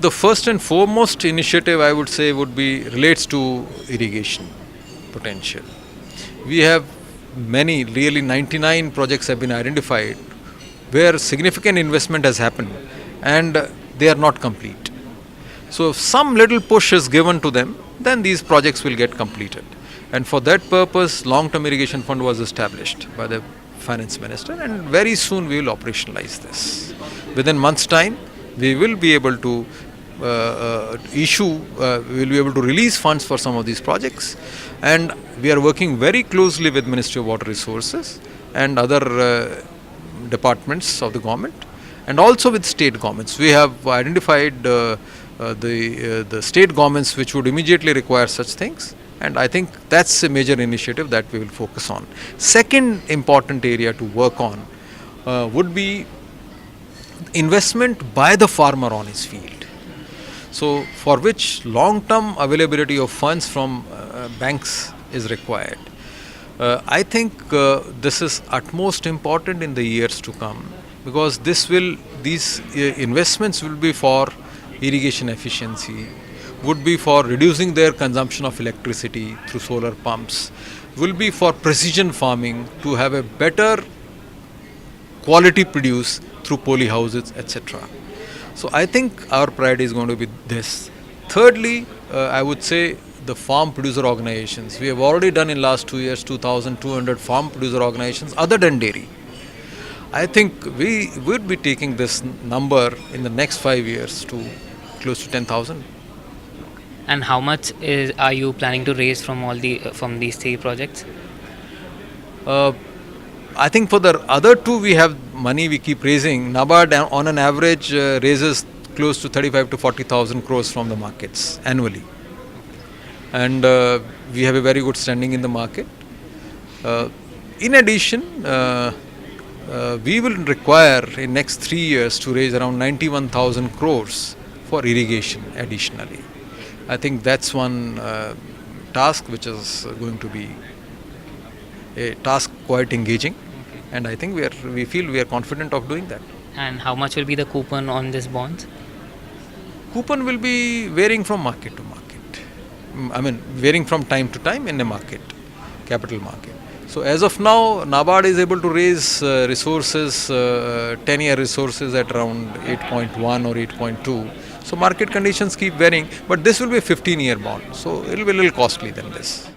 The first and foremost initiative I would say would be relates to irrigation potential. We have many, really 99 projects have been identified where significant investment has happened and they are not complete. So if some little push is given to them, then these projects will get completed. And for that purpose, long-term irrigation fund was established by the finance minister, and very soon we will operationalize this. Within months' time, we will be able to we will be able to release funds for some of these projects, and we are working very closely with Ministry of Water Resources and other departments of the government, and also with state governments. We have identified the state governments which would immediately require such things, and I think that's a major initiative that we will focus on. Second important area to work on would be investment by the farmer on his field. So for which long-term availability of funds from banks is required. I think this is utmost important in the years to come, because these investments will be for irrigation efficiency, would be for reducing their consumption of electricity through solar pumps, will be for precision farming to have a better quality produce through poly houses, etc. So I think our priority is going to be this. Thirdly, I would say the farm producer organizations. We have already done in last 2 years 2,200 farm producer organizations other than dairy. I think we would be taking this number in the next 5 years to close to 10,000. And how much are you planning to raise from these three projects? I think for the other two we have money we keep raising. NABARD on an average raises close to 35 to 40,000 crores from the markets annually. And we have a very good standing in the market. In addition, we will require in next 3 years to raise around 91,000 crores for irrigation additionally. I think that's one task which is going to be a task quite engaging, and I think we feel we are confident of doing that. And how much will be the coupon on this bonds? Coupon will be varying from market to market. I mean, varying from time to time in the market, capital market. So as of now, NABARD is able to raise resources, 10-year resources at around 8.1 or 8.2. So market conditions keep varying, but this will be a 15-year bond. So it will be a little costly than this.